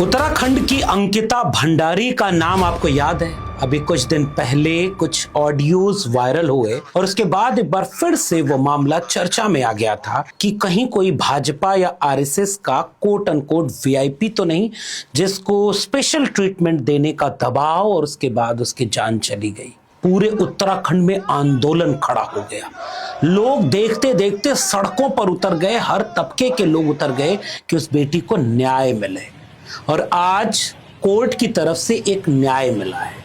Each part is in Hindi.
उत्तराखंड की अंकिता भंडारी का नाम आपको याद है? अभी कुछ दिन पहले कुछ ऑडियोज वायरल हुए और उसके बाद एक बार फिर से वो मामला चर्चा में आ गया था कि कहीं कोई भाजपा या आरएसएस का कोट अनकोट वीआईपी तो नहीं जिसको स्पेशल ट्रीटमेंट देने का दबाव और उसके बाद उसकी जान चली गई। पूरे उत्तराखंड में आंदोलन खड़ा हो गया। लोग देखते देखते सड़कों पर उतर गए, हर तबके के लोग उतर गए कि उस बेटी को न्याय मिले। और आज कोर्ट की तरफ से एक न्याय मिला है।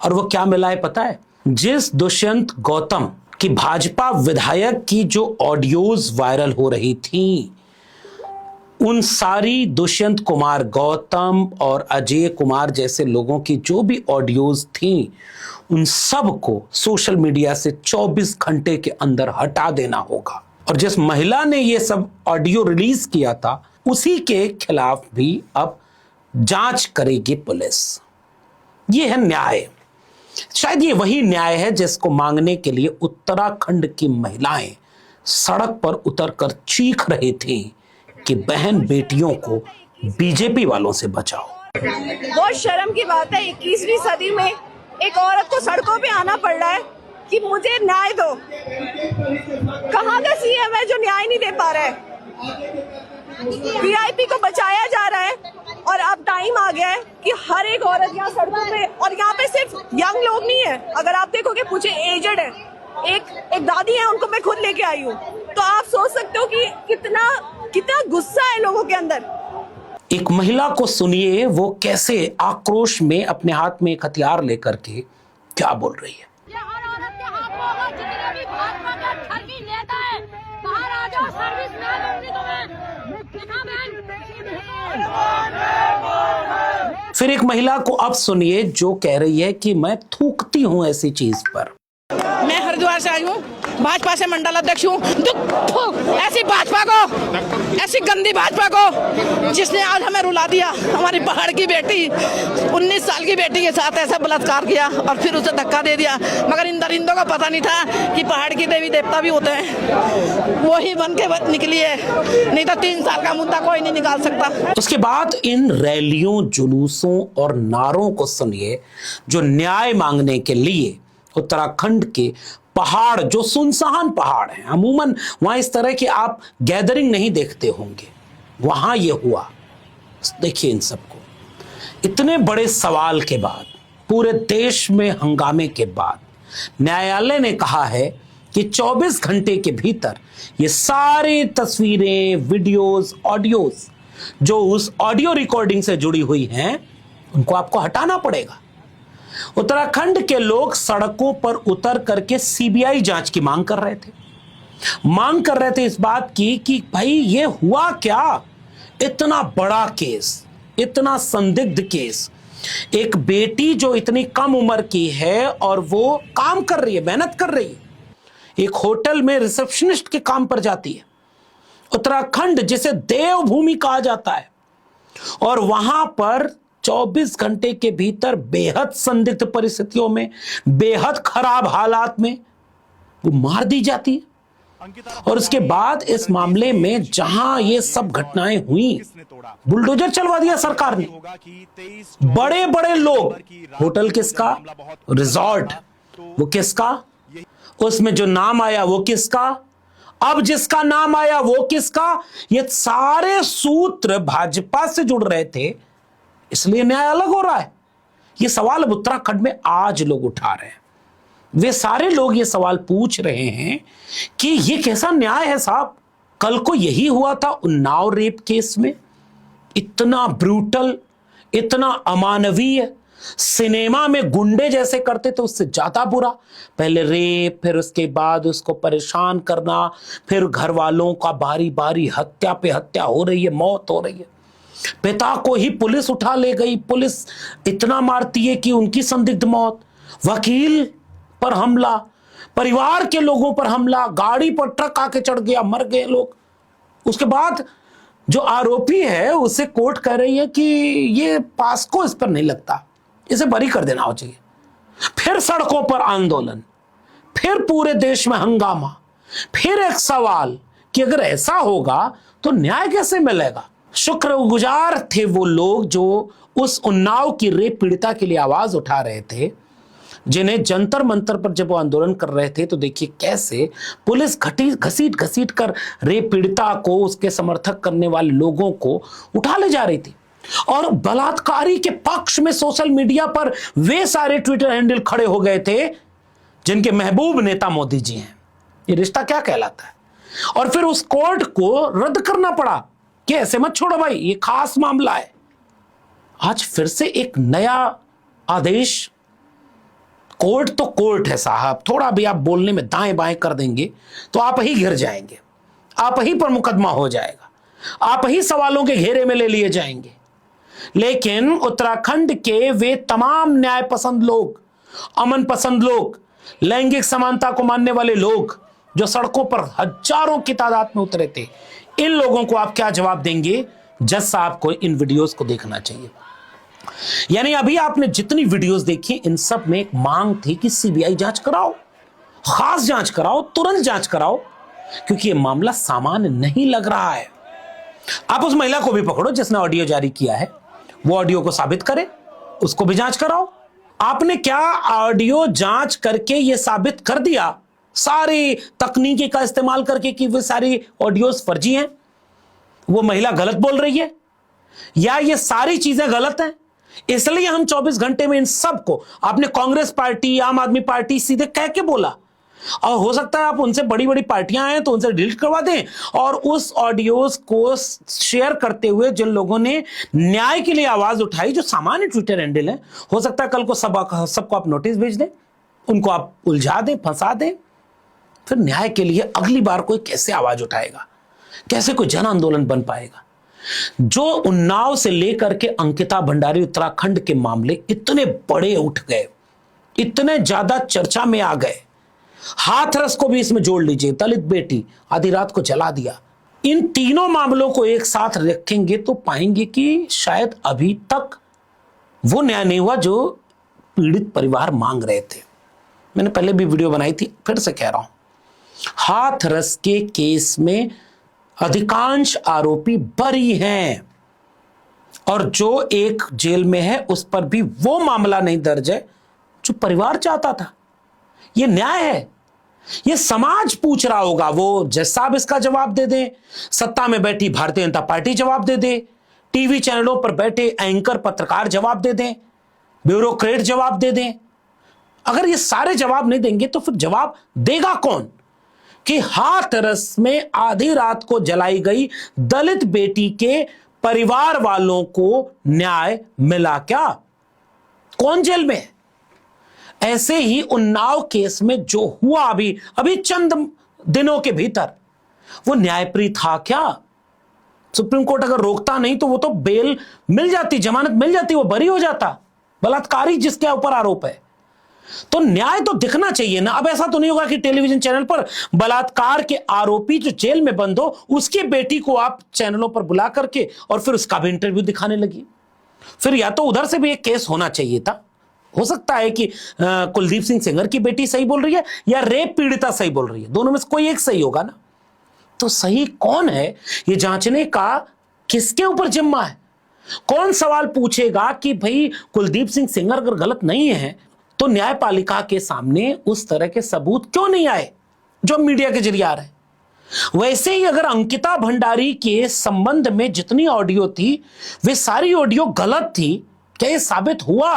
और वो क्या मिला है पता है? जिस दुष्यंत गौतम की भाजपा विधायक की जो ऑडियोज वायरल हो रही थी, उन सारी दुष्यंत कुमार गौतम और अजय कुमार जैसे लोगों की जो भी ऑडियोज थी, उन सब को सोशल मीडिया से 24 घंटे के अंदर हटा देना होगा। और जिस महिला ने ये सब ऑडियो रिलीज किया था, उसी के खिलाफ भी अब जांच करेगी पुलिस। ये है न्याय। शायद ये वही न्याय है जिसको मांगने के लिए उत्तराखंड की महिलाएं सड़क पर उतरकर चीख रही थी कि बहन बेटियों को बीजेपी वालों से बचाओ। बहुत शर्म की बात है 21वीं सदी में एक औरत को सड़कों पे आना पड़ रहा है कि मुझे न्याय दो। कहाँ का सीएम है जो न्याय नहीं दे पा रहा है? वीआईपी को बचाया जा रहा है और अब टाइम आ गया है कि हर एक औरत यहाँ सड़कों पे, और यहाँ पे सिर्फ यंग लोग नहीं है, अगर आप देखोगे पूछे एजेड है, एक दादी है, उनको मैं खुद लेके आई हूँ। तो आप सोच सकते हो कि कितना गुस्सा है लोगों के अंदर। एक महिला को सुनिए वो कैसे आक्रोश में अपने हाथ में एक हथियार लेकर के क्या बोल रही है। फिर एक महिला को अब सुनिए जो कह रही है कि मैं थूकती हूं ऐसी चीज पर। मैं हरिद्वार से आई हूँ, भाजपा से मंडल अध्यक्ष हूँ। ऐसी भाजपा को, ऐसी गंदी भाजपा को जिसने आज हमें रुला दिया। हमारी पहाड़ की बेटी 19 साल की बेटी के साथ ऐसा बलात्कार किया और फिर उसे धक्का दे दिया। मगर इन दरिंदों का पता नहीं था कि पहाड़ की देवी देवता भी होते हैं। वो ही बन के निकली है, नहीं तो 3 साल का मुद्दा कोई नहीं निकाल सकता। उसके बाद इन रैलियों, जुलूसों और नारों को सुनिए जो न्याय मांगने के लिए उत्तराखंड के पहाड़, जो सुनसान पहाड़ हैं, अमूमन वहां इस तरह की आप गैदरिंग नहीं देखते होंगे, वहां ये हुआ। देखिए इन सबको, इतने बड़े सवाल के बाद, पूरे देश में हंगामे के बाद न्यायालय ने कहा है कि 24 घंटे के भीतर ये सारी तस्वीरें, वीडियोस, ऑडियोज जो उस ऑडियो रिकॉर्डिंग से जुड़ी हुई हैं, उनको आपको हटाना पड़ेगा। उत्तराखंड के लोग सड़कों पर उतर करके सीबीआई जांच की मांग कर रहे थे इस बात की कि भाई ये हुआ क्या? इतना बड़ा केस, इतना संदिग्ध केस, एक बेटी जो इतनी कम उम्र की है और वो काम कर रही है, मेहनत कर रही है, एक होटल में रिसेप्शनिस्ट के काम पर जाती है। उत्तराखंड जिसे देवभूमि कहा जाता है, और वहां पर 24 घंटे के भीतर बेहद संदिग्ध परिस्थितियों में, बेहद खराब हालात में वो मार दी जाती है। और उसके बाद इस मामले में जहां ये सब घटनाएं हुई, बुलडोजर चलवा दिया सरकार ने। बड़े बड़े लोग, होटल किसका, रिजॉर्ट वो किसका, उसमें जो नाम आया वो किसका, अब जिसका नाम आया वो किसका, ये सारे सूत्र भाजपा से जुड़ रहे थे, इसलिए न्याय अलग हो रहा है। ये सवाल अब उत्तराखंड में आज लोग उठा रहे हैं। वे सारे लोग ये सवाल पूछ रहे हैं कि ये कैसा न्याय है साहब? कल को यही हुआ था उन्नाव रेप केस में, इतना ब्रूटल, इतना अमानवीय। सिनेमा में गुंडे जैसे करते थे उससे ज्यादा बुरा। पहले रेप, फिर उसके बाद उसको परेशान करना, फिर घर वालों का बारी बारी हत्या पे हत्या हो रही है, मौत हो रही है। पिता को ही पुलिस उठा ले गई, पुलिस इतना मारती है कि उनकी संदिग्ध मौत, वकील पर हमला, परिवार के लोगों पर हमला, गाड़ी पर ट्रक आके चढ़ गया, मर गए लोग। उसके बाद जो आरोपी है उसे कोर्ट कह रही है कि ये पास्को इस पर नहीं लगता, इसे बरी कर देना चाहिए। फिर सड़कों पर आंदोलन, फिर पूरे देश में हंगामा, फिर एक सवाल कि अगर ऐसा होगा तो न्याय कैसे मिलेगा? शुक्रगुजार थे वो लोग जो उस उन्नाव की रेप पीड़िता के लिए आवाज उठा रहे थे, जिन्हें जंतर मंतर पर जब वो आंदोलन कर रहे थे तो देखिए कैसे पुलिस घसीट घसीट कर रेप पीड़िता को, उसके समर्थक करने वाले लोगों को उठा ले जा रही थी। और बलात्कारी के पक्ष में सोशल मीडिया पर वे सारे ट्विटर हैंडल खड़े हो गए थे जिनके महबूब नेता मोदी जी हैं। ये रिश्ता क्या कहलाता है? और फिर उस कोर्ट को रद्द करना पड़ा कि ऐसे मत छोड़ो भाई, ये खास मामला है। आज फिर से एक नया आदेश। कोर्ट तो कोर्ट है साहब, थोड़ा भी आप बोलने में दाएं बाएं कर देंगे तो आप ही घिर जाएंगे, आप ही पर मुकदमा हो जाएगा, आप ही सवालों के घेरे में ले लिए जाएंगे। लेकिन उत्तराखंड के वे तमाम न्याय पसंद लोग, अमन पसंद लोग, लैंगिक समानता को मानने वाले लोग जो सड़कों पर हजारों की तादाद में उतरे थे, इन लोगों को आप क्या जवाब देंगे? जज साहब को इन वीडियोस को देखना चाहिए। यानी अभी आपने जितनी वीडियोस देखी, इन सब में एक मांग थी कि सीबीआई जांच कराओ, खास जांच कराओ, तुरंत जांच कराओ, क्योंकि यह मामला सामान्य नहीं लग रहा है। आप उस महिला को भी पकड़ो जिसने ऑडियो जारी किया है, वो ऑडियो को साबित करे, उसको भी जांच कराओ। आपने क्या ऑडियो जांच करके यह साबित कर दिया सारी तकनीकी का इस्तेमाल करके कि वे सारी ऑडियोस फर्जी हैं, वो महिला गलत बोल रही है, या ये सारी चीजें गलत हैं? इसलिए हम 24 घंटे में इन सबको, आपने कांग्रेस पार्टी, आम आदमी पार्टी सीधे कह के बोला, और हो सकता है आप उनसे बड़ी बड़ी पार्टियां हैं तो उनसे डिलीट करवा दें, और उस ऑडियोज को शेयर करते हुए जिन लोगों ने न्याय के लिए आवाज उठाई, जो सामान्य ट्विटर हैंडल है, हो सकता है कल को सबको आप नोटिस भेज दें, उनको आप उलझा दें, फंसा दें। फिर न्याय के लिए अगली बार कोई कैसे आवाज उठाएगा? कैसे कोई जन आंदोलन बन पाएगा? जो उन्नाव से लेकर के अंकिता भंडारी उत्तराखंड के मामले इतने बड़े उठ गए, इतने ज्यादा चर्चा में आ गए, हाथरस को भी इसमें जोड़ लीजिए, दलित बेटी आधी रात को जला दिया, इन तीनों मामलों को एक साथ रखेंगे तो पाएंगे कि शायद अभी तक वो न्याय नहीं हुआ जो पीड़ित परिवार मांग रहे थे। मैंने पहले भी वीडियो बनाई थी, फिर से कह रहा हूं, हाथरस के केस में अधिकांश आरोपी बरी हैं, और जो एक जेल में है उस पर भी वो मामला नहीं दर्ज है जो परिवार चाहता था। ये न्याय है? ये समाज पूछ रहा होगा, वो जज साहब इसका जवाब दे दें, सत्ता में बैठी भारतीय जनता पार्टी जवाब दे दे, टीवी चैनलों पर बैठे एंकर पत्रकार जवाब दे दें, ब्यूरोक्रेट जवाब दे दें। अगर ये सारे जवाब नहीं देंगे तो फिर जवाब देगा कौन कि हाथरस में आधी रात को जलाई गई दलित बेटी के परिवार वालों को न्याय मिला क्या? कौन जेल में है? ऐसे ही उन्नाव केस में जो हुआ अभी चंद दिनों के भीतर, वो न्यायप्रिय था क्या? सुप्रीम कोर्ट अगर रोकता नहीं तो वो तो बेल मिल जाती, जमानत मिल जाती, वो बरी हो जाता, बलात्कारी जिसके ऊपर आरोप है। तो न्याय तो दिखना चाहिए ना। अब ऐसा तो नहीं होगा कि टेलीविजन चैनल पर बलात्कार के आरोपी जो जेल में बंद हो, उसकी बेटी को आप चैनलों पर बुला करके और फिर उसका भी इंटरव्यू दिखाने लगी। फिर या तो उधर से भी एक केस होना चाहिए था। हो सकता है कि कुलदीप सिंह सेंगर की बेटी सही बोल रही है या रेप पीड़िता सही बोल रही है, दोनों में से कोई एक सही होगा ना। तो सही कौन है ये जांचने का किसके ऊपर जिम्मा है? कौन सवाल पूछेगा कि भाई कुलदीप सिंह सेंगर अगर गलत नहीं है तो न्यायपालिका के सामने उस तरह के सबूत क्यों नहीं आए जो मीडिया के जरिए आ रहे हैं? वैसे ही अगर अंकिता भंडारी के संबंध में जितनी ऑडियो थी वे सारी ऑडियो गलत थी, क्या ये साबित हुआ?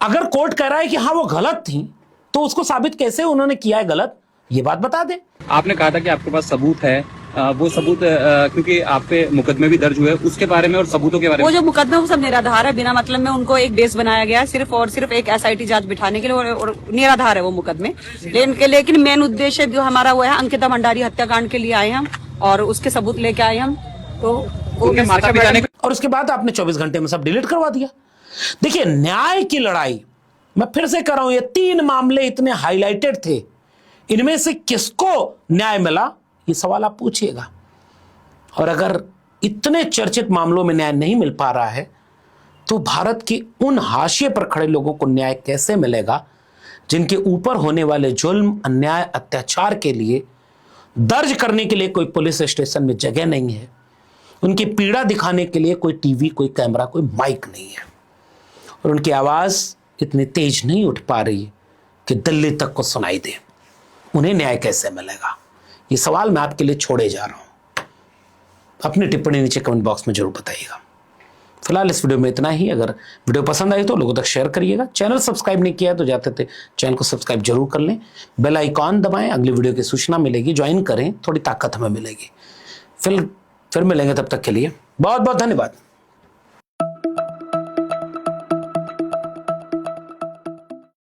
अगर कोर्ट कह रहा है कि हाँ वो गलत थी तो उसको साबित कैसे उन्होंने किया है गलत, ये बात बता दे। आपने कहा था कि आपके पास सबूत है, वो सबूत क्योंकि आप पे मुकदमे भी दर्ज हुए, उसके बारे में और सबूतों के बारे में। वो जो मुकदमे वो सब निराधार है, बिना मतलब में उनको एक बेस बनाया गया है सिर्फ और सिर्फ एक एसआईटी जांच बिठाने के लिए, और निराधार है वो मुकदमे। लेकिन मेन उद्देश्य जो हमारा वो है अंकिता भंडारी हत्याकांड के लिए आए हम और उसके सबूत लेके आए हम। तो उनके माता पिता ने, और उसके बाद आपने 24 घंटे में सब डिलीट करवा दिया। देखिए न्याय की लड़ाई, मैं फिर से कह रहा हूं, ये 3 मामले इतने हाईलाइटेड थे, इनमें से किसको न्याय मिला ये सवाल आप पूछिएगा। और अगर इतने चर्चित मामलों में न्याय नहीं मिल पा रहा है तो भारत के उन हाशिए पर खड़े लोगों को न्याय कैसे मिलेगा जिनके ऊपर होने वाले जुल्म, अन्याय, अत्याचार के लिए दर्ज करने के लिए कोई पुलिस स्टेशन में जगह नहीं है, उनकी पीड़ा दिखाने के लिए कोई टीवी, कोई कैमरा, कोई माइक नहीं है, और उनकी आवाज इतनी तेज नहीं उठ पा रही कि दिल्ली तक को सुनाई दे। उन्हें न्याय कैसे मिलेगा? ये सवाल मैं आपके लिए छोड़े जा रहा हूं। अपनी टिप्पणी नीचे कमेंट बॉक्स में जरूर बताइएगा। फिलहाल इस वीडियो में इतना ही। अगर वीडियो पसंद आई तो लोगों तक शेयर करिएगा। चैनल सब्सक्राइब नहीं किया है तो जाते थे चैनल को सब्सक्राइब जरूर कर लें, बेल आइकॉन दबाएं, अगली वीडियो की सूचना मिलेगी। ज्वाइन करें, थोड़ी ताकत हमें मिलेगी। फिर मिलेंगे, तब तक के लिए बहुत बहुत धन्यवाद।